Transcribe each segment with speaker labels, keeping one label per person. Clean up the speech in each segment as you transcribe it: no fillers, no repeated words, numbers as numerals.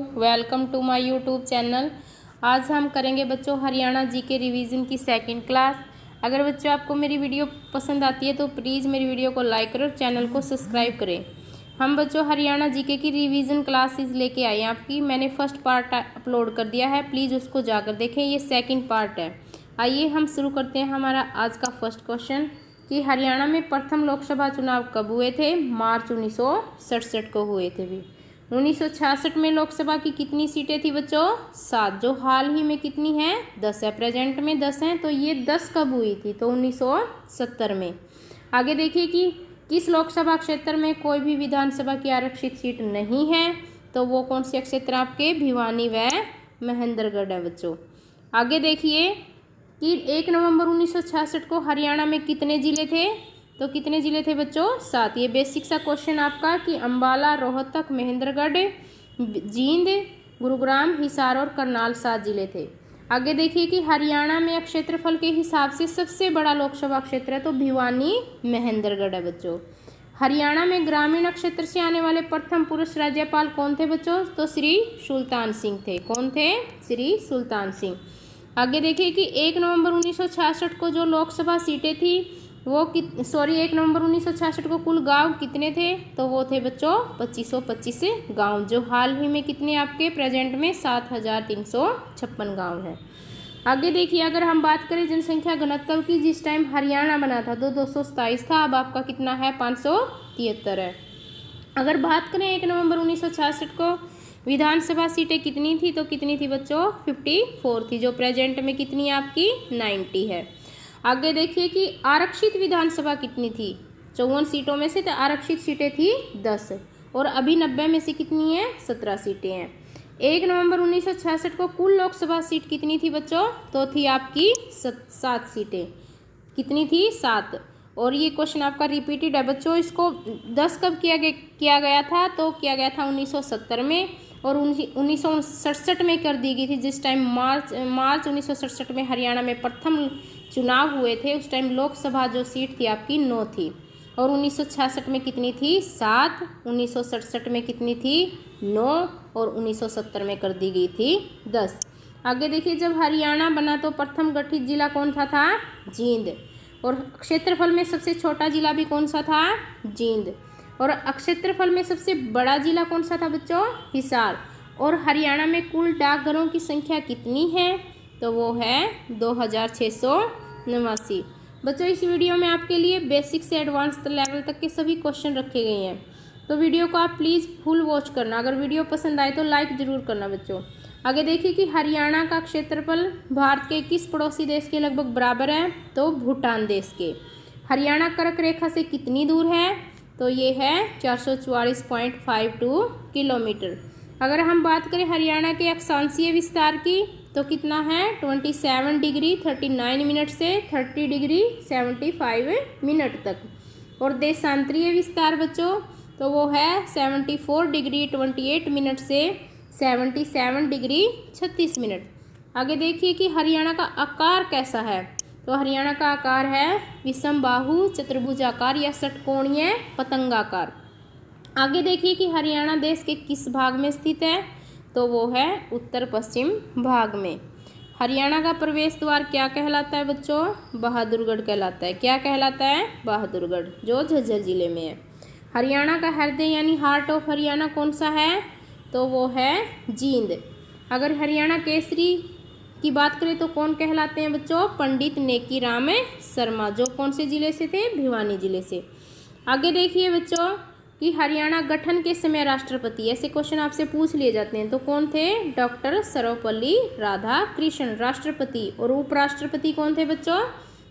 Speaker 1: Welcome to my YouTube channel. आज हम करेंगे बच्चों हरियाणा जीके रिवीजन की सेकंड क्लास। अगर बच्चों आपको मेरी वीडियो पसंद आती है तो प्लीज़ मेरी वीडियो को लाइक करें और चैनल को सब्सक्राइब करें। हम बच्चों हरियाणा जीके की रिवीजन क्लासेस लेके आए हैं आपकी। मैंने फर्स्ट पार्ट अपलोड कर दिया है, प्लीज़ उसको जाकर देखें। ये सेकेंड पार्ट है। आइए हम शुरू करते हैं हमारा आज का फर्स्ट क्वेश्चन कि हरियाणा में प्रथम लोकसभा चुनाव कब हुए थे। मार्च 1967 को हुए थे भी। 1966 में लोकसभा की कितनी सीटें थी बच्चों? 7, जो हाल ही में कितनी है? 10 है। प्रेजेंट में 10 हैं, तो ये 10 कब हुई थी? तो 1970 में। आगे देखिए कि किस लोकसभा क्षेत्र में कोई भी विधानसभा की आरक्षित सीट नहीं है, तो वो कौन से क्षेत्र आपके? भिवानी व महेंद्रगढ़ है बच्चों। आगे देखिए कि 1 नवंबर 1966 को हरियाणा में कितने जिले थे? तो कितने जिले थे बच्चों? 7। ये बेसिक सा क्वेश्चन आपका कि अंबाला, रोहतक, महेंद्रगढ़, जींद, गुरुग्राम, हिसार और करनाल 7 जिले थे। आगे देखिए कि हरियाणा में क्षेत्रफल के हिसाब से सबसे बड़ा लोकसभा क्षेत्र है, तो भिवानी महेंद्रगढ़ है बच्चों। हरियाणा में ग्रामीण क्षेत्र से आने वाले प्रथम पुरुष राज्यपाल कौन थे बच्चों? तो श्री सुल्तान सिंह थे। कौन थे? श्री सुल्तान सिंह। आगे देखिए कि 1 नवंबर 1966 को जो लोकसभा सीटें थी वो 1 नवंबर 1966 को कुल गांव कितने थे? तो वो थे बच्चों 2525 गांव, जो हाल ही में कितने आपके प्रेजेंट में 7356 गांव है। आगे देखिए अगर हम बात करें जनसंख्या घनत्व की, जिस टाइम हरियाणा बना था तो 227 था, अब आपका कितना है? 573 है। अगर बात करें 1 नवंबर 1966 को विधानसभा सीटें कितनी थी, तो कितनी थी बच्चों? 54 थी, जो प्रेजेंट में कितनी आपकी? 90 है। आगे देखिए कि आरक्षित विधानसभा कितनी थी? 54 सीटों में से तो आरक्षित सीटें थी 10, और अभी 90 में से कितनी है? 17 सीटें हैं। 1 नवंबर 1966 को कुल लोकसभा सीट कितनी थी बच्चों? तो थी आपकी 7 सीटें। कितनी थी? 7। और ये क्वेश्चन आपका रिपीटेड है बच्चों। इसको 10 कब किया गया था? तो किया गया था 1970 में, और 1967 में कर दी गई थी, जिस टाइम मार्च 1967 में हरियाणा में प्रथम चुनाव हुए थे। उस टाइम लोकसभा जो सीट थी आपकी 9 थी, और 1966 में कितनी थी? 7। 1967 में कितनी थी? 9, और 1970 में कर दी गई थी 10। आगे देखिए जब हरियाणा बना तो प्रथम गठित जिला कौन सा था? जींद। और क्षेत्रफल में सबसे छोटा जिला भी कौन सा था? जींद। और क्षेत्रफल में सबसे बड़ा जिला कौन सा था बच्चों? हिसार। और हरियाणा में कुल डाकघरों की संख्या कितनी है? तो वो है 2689। बच्चों इस वीडियो में आपके लिए बेसिक से एडवांस लेवल तक के सभी क्वेश्चन रखे गए हैं, तो वीडियो को आप प्लीज़ फुल वॉच करना। अगर वीडियो पसंद आए तो लाइक ज़रूर करना बच्चों। आगे देखिए कि हरियाणा का क्षेत्रफल भारत के किस पड़ोसी देश के लगभग बराबर है? तो भूटान देश के। हरियाणा कर्क रेखा से कितनी दूर है? तो ये है 444.52 किलोमीटर। अगर हम बात करें हरियाणा के अक्षांशीय विस्तार की, तो कितना है? 27 डिग्री 39 मिनट से 30 डिग्री 75 मिनट तक। और देशांतरीय विस्तार बच्चों तो वो है 74 डिग्री 28 मिनट से 77 डिग्री 36 मिनट। आगे देखिए कि हरियाणा का आकार कैसा है? तो हरियाणा का आकार है विषम बाहु, चतुर्भुजाकार या षटकोणीय पतंगाकार। आगे देखिए कि हरियाणा देश के किस भाग में स्थित है? तो वो है उत्तर पश्चिम भाग में। हरियाणा का प्रवेश द्वार क्या कहलाता है बच्चों? बहादुरगढ़ कहलाता है। क्या कहलाता है? बहादुरगढ़, जो झज्जर जिले में है। हरियाणा का हृदय यानी हार्ट ऑफ हरियाणा कौन सा है? तो वो है जींद। अगर हरियाणा केसरी की बात करें तो कौन कहलाते हैं बच्चों? पंडित नेकीराम शर्मा, जो कौन से जिले से थे? भिवानी जिले से। आगे देखिए बच्चों कि हरियाणा गठन के समय राष्ट्रपति, ऐसे क्वेश्चन आपसे पूछ लिए जाते हैं, तो कौन थे? डॉक्टर सर्वपल्ली राधाकृष्णन राष्ट्रपति। और उपराष्ट्रपति कौन थे बच्चों?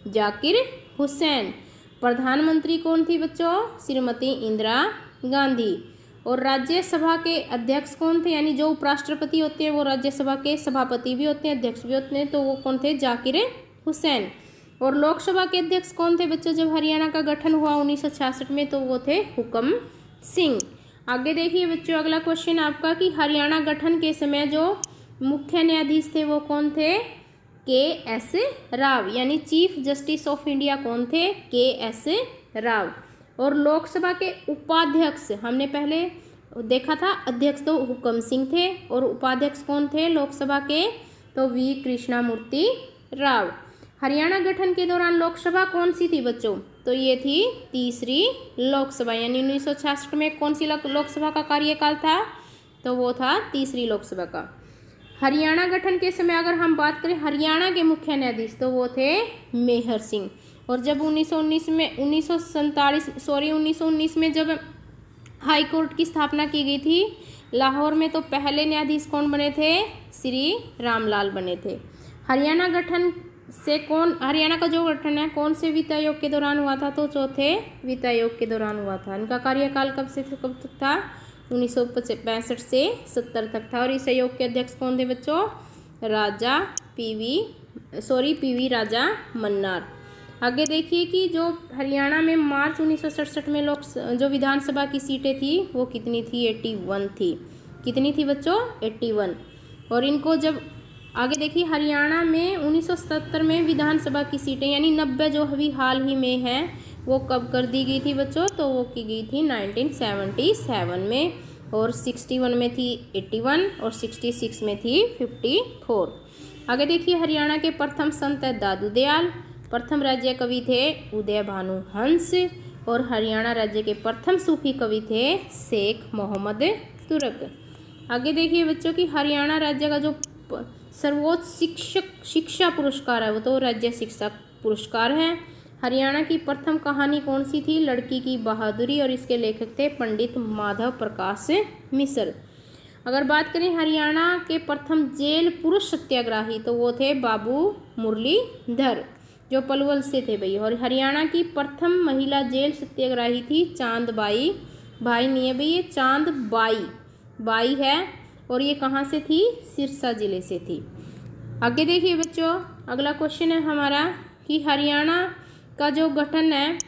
Speaker 1: जाकिर हुसैन। प्रधानमंत्री कौन थी बच्चों? श्रीमती इंदिरा गांधी। और राज्यसभा के अध्यक्ष कौन थे? यानी जो उपराष्ट्रपति होते हैं वो राज्यसभा के सभापति भी होते हैं, अध्यक्ष भी होते हैं, तो वो कौन थे? जाकिर हुसैन। और लोकसभा के अध्यक्ष कौन थे बच्चों जब हरियाणा का गठन हुआ 1966 में? तो वो थे हुकम सिंह। आगे देखिए बच्चों अगला क्वेश्चन आपका कि हरियाणा गठन के समय जो मुख्य न्यायाधीश थे वो कौन थे? के.एस. राव, यानी चीफ जस्टिस ऑफ इंडिया कौन थे? के.एस. राव। और लोकसभा के उपाध्यक्ष हमने पहले देखा था, अध्यक्ष तो हुक्म सिंह थे और उपाध्यक्ष कौन थे लोकसभा के, तो वी कृष्णमूर्ति राव। हरियाणा गठन के दौरान लोकसभा कौन सी थी बच्चों, तो ये थी तीसरी लोकसभा, यानी 1966 में कौन सी लोकसभा का कार्यकाल था, तो वो था तीसरी लोकसभा का। हरियाणा गठन के समय अगर हम बात करें हरियाणा के मुख्य न्यायाधीश, तो वो थे मेहर सिंह। और जब 1919 में जब हाई कोर्ट की स्थापना की गई थी लाहौर में, तो पहले न्यायाधीश कौन बने थे, श्री रामलाल बने थे। हरियाणा का जो गठन है कौन से वित्त आयोग के दौरान हुआ था, तो चौथे वित्त आयोग के दौरान हुआ था। इनका कार्यकाल कब कब तक था, 1965 से 70 तक था। और इस आयोग के अध्यक्ष कौन थे बच्चों, पीवी राजा मन्नार। आगे देखिए कि जो हरियाणा में मार्च 1967 में जो विधानसभा की सीटें थी वो कितनी थी, 81 थी। कितनी थी बच्चों, 81। और इनको जब आगे देखिए हरियाणा में 1977 में विधानसभा की सीटें यानी 90 जो अभी हाल ही में है वो कब कर दी गई थी बच्चों, तो वो की गई थी 1977 में। और 61 में थी 81 और 66 में थी 54। आगे देखिए हरियाणा के प्रथम संत है दादू दयाल, प्रथम राज्य कवि थे उदय भानु हंस, और हरियाणा राज्य के प्रथम सूफी कवि थे शेख मोहम्मद तुरक। आगे देखिए बच्चों की हरियाणा राज्य का जो सर्वोच्च शिक्षा पुरस्कार है वो तो राज्य शिक्षा पुरस्कार है। हरियाणा की प्रथम कहानी कौन सी थी, लड़की की बहादुरी, और इसके लेखक थे पंडित माधव प्रकाश मिश्र। अगर बात करें हरियाणा के प्रथम जेल पुरुष सत्याग्रही, तो वो थे बाबू मुरलीधर जो पलवल से थे भाई। और हरियाणा की प्रथम महिला जेल सत्याग्रही थी चांदबाई, भाई नहीं है भाई ये चांदबाई है, और ये कहाँ से थी, सिरसा जिले से थी। आगे देखिए बच्चों अगला क्वेश्चन है हमारा कि हरियाणा का जो गठन है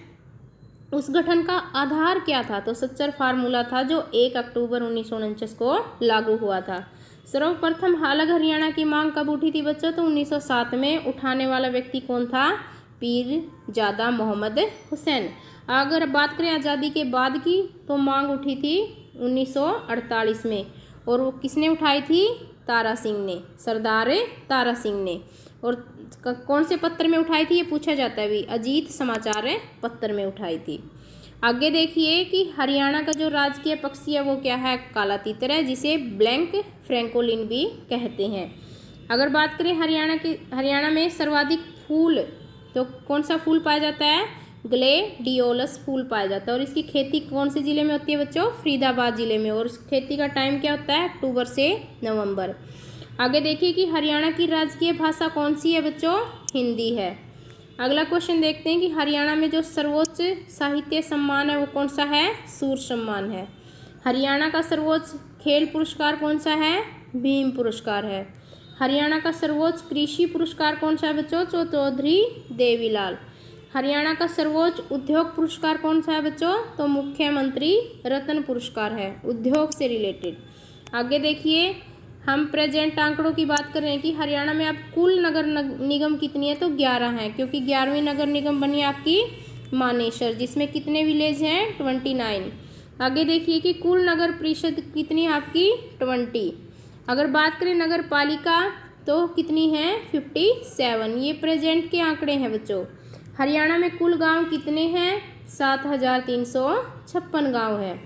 Speaker 1: उस गठन का आधार क्या था, तो सच्चर फार्मूला था जो 1 अक्टूबर 1949 को लागू हुआ था। सर्वप्रथम अलग हरियाणा की मांग कब उठी थी बच्चों, तो 1907 में। उठाने वाला व्यक्ति कौन था, पीरजादा मोहम्मद हुसैन। अगर बात करें आज़ादी के बाद की तो मांग उठी थी 1948 में, और वो किसने उठाई थी, तारा सिंह ने, सरदार तारा सिंह ने। और कौन से पत्र में उठाई थी ये पूछा जाता है भी, अजीत समाचार पत्र में उठाई थी। आगे देखिए कि हरियाणा का जो राजकीय पक्षी है वो क्या है, काला तीतर है, जिसे ब्लैंक फ्रैंकोलिन भी कहते हैं। अगर बात करें हरियाणा में सर्वाधिक फूल, तो कौन सा फूल पाया जाता है, ग्लेडियोलस फूल पाया जाता है। और इसकी खेती कौन से ज़िले में होती है बच्चों, फरीदाबाद ज़िले में। और इस खेती का टाइम क्या होता है, अक्टूबर से नवंबर। आगे देखिए कि हरियाणा की राजकीय भाषा कौन सी है बच्चों, हिंदी है। अगला क्वेश्चन देखते हैं कि हरियाणा में जो सर्वोच्च साहित्य सम्मान है वो कौन सा है, सूर सम्मान है। हरियाणा का सर्वोच्च खेल पुरस्कार कौन सा है, भीम पुरस्कार है। हरियाणा का सर्वोच्च कृषि पुरस्कार कौन सा है बच्चों, चौधरी देवीलाल। हरियाणा का सर्वोच्च उद्योग पुरस्कार कौन सा है बच्चों, तो मुख्यमंत्री रत्न पुरस्कार है, उद्योग से रिलेटेड। आगे देखिए हम प्रेजेंट आंकड़ों की बात कर रहे हैं कि हरियाणा में अब कुल नगर निगम कितनी है, तो 11 हैं, क्योंकि 11वीं नगर निगम बनी है आपकी मानेसर, जिसमें कितने विलेज हैं, 29। आगे देखिए कि कुल नगर परिषद कितनी है आपकी, 20। अगर बात करें नगर पालिका तो कितनी है, 57। ये प्रेजेंट के आंकड़े हैं बच्चों। हरियाणा में कुल गांव कितने हैं, 7356 गांव है।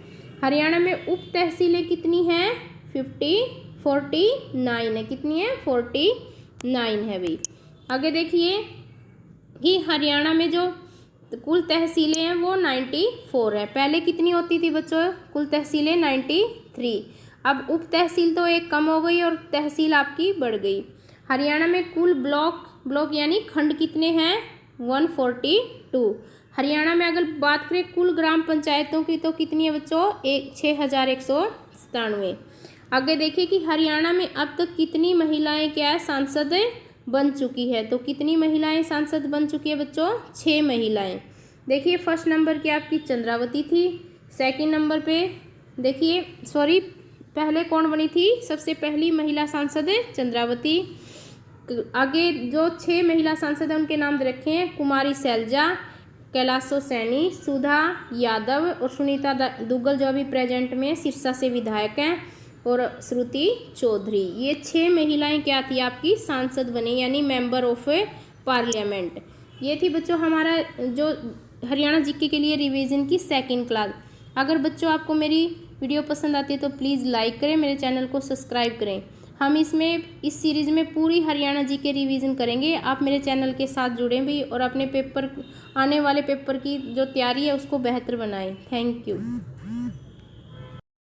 Speaker 1: हरियाणा में उप तहसीलें कितनी हैं, 49 है, कितनी है, 49 है भाई। आगे देखिए कि हरियाणा में जो कुल तहसीलें हैं वो 94 है। पहले कितनी होती थी बच्चों, कुल तहसीलें 93। अब उप तहसील तो एक कम हो गई और तहसील आपकी बढ़ गई। हरियाणा में कुल ब्लॉक यानी खंड कितने हैं, 142। हरियाणा में अगर बात करें कुल ग्राम पंचायतों की तो कितनी है बच्चों, 6197। आगे देखिए कि हरियाणा में अब तक कितनी महिलाएं क्या है, सांसद बन चुकी है, तो कितनी महिलाएं सांसद बन चुकी है बच्चों, 6 महिलाएं। देखिए फर्स्ट नंबर की आपकी चंद्रावती थी, सेकंड नंबर पे देखिए पहले कौन बनी थी, सबसे पहली महिला सांसद चंद्रावती। आगे जो 6 महिला सांसद हैं उनके नाम दे रखे हैं, कुमारी शैलजा, कैलाशो सैनी, सुधा यादव और सुनीता दुग्गल जो अभी प्रेजेंट में सिरसा से विधायक हैं, और श्रुति चौधरी। ये 6 महिलाएं क्या थी, आपकी सांसद बनी, यानी मेंबर ऑफ पार्लियामेंट। ये थी बच्चों हमारा जो हरियाणा जीके के लिए रिवीजन की सेकंड क्लास। अगर बच्चों आपको मेरी वीडियो पसंद आती है तो प्लीज़ लाइक करें, मेरे चैनल को सब्सक्राइब करें। हम इस सीरीज़ में पूरी हरियाणा जीके रिवीजन करेंगे। आप मेरे चैनल के साथ जुड़ें भी और अपने पेपर, आने वाले पेपर की जो तैयारी है उसको बेहतर बनाएं। Thank you.